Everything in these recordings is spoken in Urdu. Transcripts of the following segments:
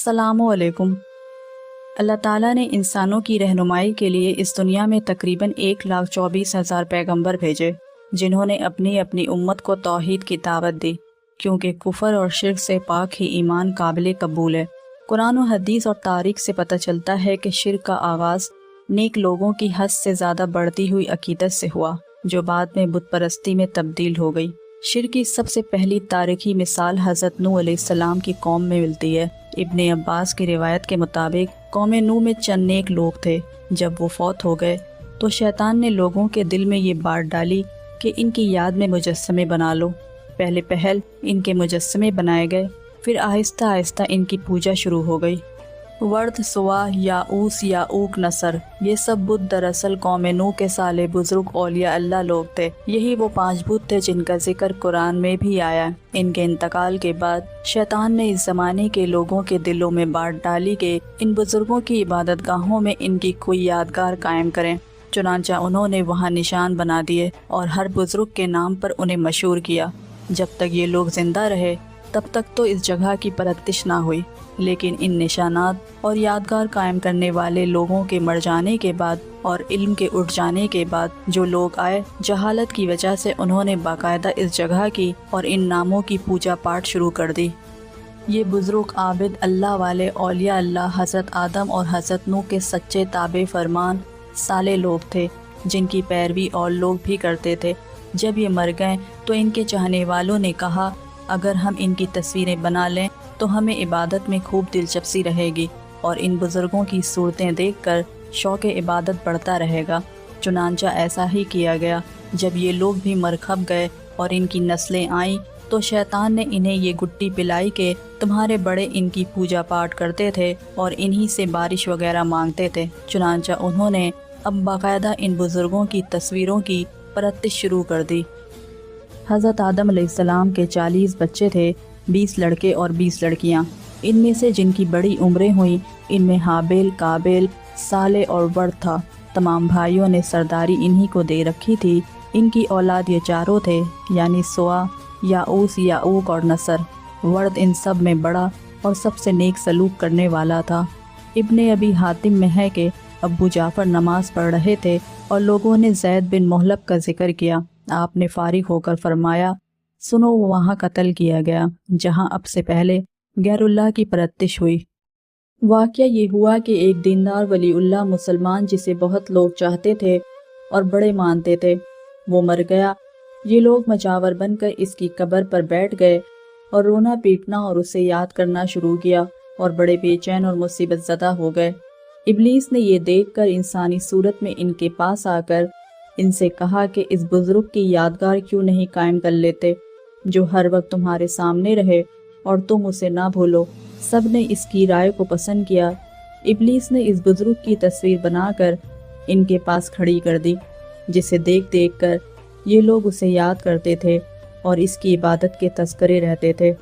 السلام علیکم۔ اللہ تعالیٰ نے انسانوں کی رہنمائی کے لیے اس دنیا میں تقریباً 1,24,000 پیغمبر بھیجے، جنہوں نے اپنی اپنی امت کو توحید کی دعوت دی، کیونکہ کفر اور شرک سے پاک ہی ایمان قابل قبول ہے۔ قرآن و حدیث اور تاریخ سے پتہ چلتا ہے کہ شرک کا آغاز نیک لوگوں کی حد سے زیادہ بڑھتی ہوئی عقیدت سے ہوا، جو بعد میں بت پرستی میں تبدیل ہو گئی۔ شرک کی سب سے پہلی تاریخی مثال حضرت نوح علیہ السلام کی قوم میں ملتی ہے۔ ابن عباس کی روایت کے مطابق قوم نوح میں چند نیک لوگ تھے۔ جب وہ فوت ہو گئے تو شیطان نے لوگوں کے دل میں یہ بات ڈالی کہ ان کی یاد میں مجسمے بنا لو۔ پہلے پہل ان کے مجسمے بنائے گئے، پھر آہستہ آہستہ ان کی پوجا شروع ہو گئی۔ ورد، سوا، یاؤس، یاؤک، نصر، یہ سب بت دراصل قوم نوح کے صالح بزرگ اولیاء اللہ لوگ تھے۔ یہی وہ 5 بت تھے جن کا ذکر قرآن میں بھی آیا۔ ان کے انتقال کے بعد شیطان نے اس زمانے کے لوگوں کے دلوں میں بات ڈالی کہ ان بزرگوں کی عبادت گاہوں میں ان کی کوئی یادگار قائم کریں۔ چنانچہ انہوں نے وہاں نشان بنا دیے اور ہر بزرگ کے نام پر انہیں مشہور کیا۔ جب تک یہ لوگ زندہ رہے تب تک تو اس جگہ کی پرستش نہ ہوئی، لیکن ان نشانات اور یادگار قائم کرنے والے لوگوں کے مر جانے کے بعد اور علم کے اٹھ جانے کے بعد جو لوگ آئے، جہالت کی وجہ سے انہوں نے باقاعدہ اس جگہ کی اور ان ناموں کی پوجا پاٹ شروع کر دی۔ یہ بزرگ، عابد، اللہ والے، اولیاء اللہ، حضرت آدم اور حضرت نوح کے سچے تابع فرمان صالح لوگ تھے، جن کی پیروی اور لوگ بھی کرتے تھے۔ جب یہ مر گئے تو ان کے چاہنے والوں نے کہا، اگر ہم ان کی تصویریں بنا لیں تو ہمیں عبادت میں خوب دلچسپی رہے گی اور ان بزرگوں کی صورتیں دیکھ کر شوق عبادت بڑھتا رہے گا۔ چنانچہ ایسا ہی کیا گیا۔ جب یہ لوگ بھی مر کھپ گئے اور ان کی نسلیں آئیں تو شیطان نے انہیں یہ گٹی پلائی کہ تمہارے بڑے ان کی پوجا پاٹ کرتے تھے اور انہی سے بارش وغیرہ مانگتے تھے۔ چنانچہ انہوں نے اب باقاعدہ ان بزرگوں کی تصویروں کی پرستش شروع کر دی۔ حضرت آدم علیہ السلام کے 40 بچے تھے، 20 لڑکے اور 20 لڑکیاں۔ ان میں سے جن کی بڑی عمریں ہوئیں ان میں حابیل، قابیل، صالح اور ورد تھا۔ تمام بھائیوں نے سرداری انہی کو دے رکھی تھی۔ ان کی اولاد یہ چاروں تھے، یعنی سوا، یاؤس، یاؤک اور نصر۔ ورد ان سب میں بڑا اور سب سے نیک سلوک کرنے والا تھا۔ ابن ابی حاتم میں ہے کہ ابو جعفر نماز پڑھ رہے تھے اور لوگوں نے زید بن محلب کا ذکر کیا۔ آپ نے فارغ ہو کر فرمایا، سنو، وہ وہاں قتل کیا گیا جہاں اب سے پہلے غیر اللہ کی پرستش ہوئی۔ واقعہ یہ ہوا کہ ایک دیندار ولی اللہ مسلمان جسے بہت لوگ چاہتے تھے اور بڑے مانتے تھے، وہ مر گیا۔ یہ لوگ مجاور بن کر اس کی قبر پر بیٹھ گئے اور رونا پیٹنا اور اسے یاد کرنا شروع کیا اور بڑے بے چین اور مصیبت زدہ ہو گئے۔ ابلیس نے یہ دیکھ کر انسانی صورت میں ان کے پاس آ کر ان سے کہا کہ اس بزرگ کی یادگار کیوں نہیں قائم کر لیتے جو ہر وقت تمہارے سامنے رہے اور تم اسے نہ بھولو۔ سب نے اس کی رائے کو پسند کیا۔ ابلیس نے اس بزرگ کی تصویر بنا کر ان کے پاس کھڑی کر دی، جسے دیکھ دیکھ کر یہ لوگ اسے یاد کرتے تھے اور اس کی عبادت کے تذکرے رہتے تھے۔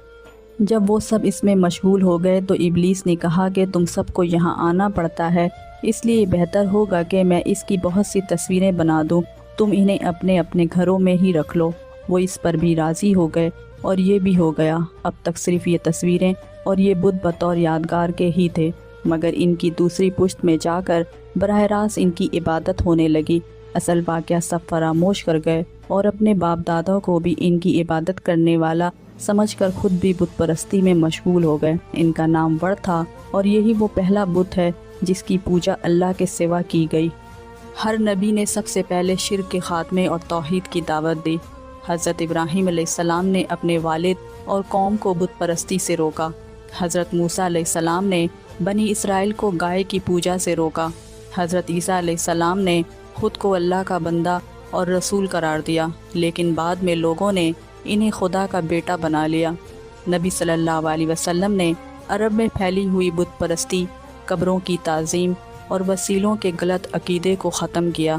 جب وہ سب اس میں مشغول ہو گئے تو ابلیس نے کہا کہ تم سب کو یہاں آنا پڑتا ہے، اس لیے بہتر ہوگا کہ میں اس کی بہت سی تصویریں بنا دوں، تم انہیں اپنے اپنے گھروں میں ہی رکھ لو۔ وہ اس پر بھی راضی ہو گئے اور یہ بھی ہو گیا۔ اب تک صرف یہ تصویریں اور یہ بت بطور یادگار کے ہی تھے، مگر ان کی دوسری پشت میں جا کر براہ راست ان کی عبادت ہونے لگی۔ اصل واقعہ سب فراموش کر گئے اور اپنے باپ دادا کو بھی ان کی عبادت کرنے والا سمجھ کر خود بھی بت پرستی میں مشغول ہو گئے۔ ان کا نام ورد تھا اور یہی وہ پہلا بت ہے جس کی پوجا اللہ کے سوا کی گئی۔ ہر نبی نے سب سے پہلے شرک کے خاتمے اور توحید کی دعوت دی۔ حضرت ابراہیم علیہ السلام نے اپنے والد اور قوم کو بت پرستی سے روکا۔ حضرت موسیٰ علیہ السلام نے بنی اسرائیل کو گائے کی پوجا سے روکا۔ حضرت عیسیٰ علیہ السلام نے خود کو اللہ کا بندہ اور رسول قرار دیا، لیکن بعد میں لوگوں نے انہیں خدا کا بیٹا بنا لیا۔ نبی صلی اللہ علیہ وسلم نے عرب میں پھیلی ہوئی بت پرستی، قبروں کی تعظیم اور وسیلوں کے غلط عقیدے کو ختم کیا۔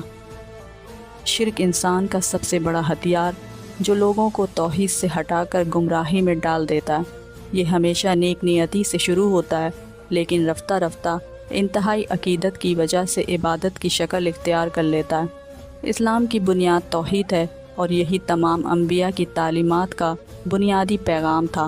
شرک انسان کا سب سے بڑا ہتھیار جو لوگوں کو توحید سے ہٹا کر گمراہی میں ڈال دیتا ہے۔ یہ ہمیشہ نیک نیتی سے شروع ہوتا ہے، لیکن رفتہ رفتہ انتہائی عقیدت کی وجہ سے عبادت کی شکل اختیار کر لیتا ہے۔ اسلام کی بنیاد توحید ہے اور یہی تمام انبیاء کی تعلیمات کا بنیادی پیغام تھا۔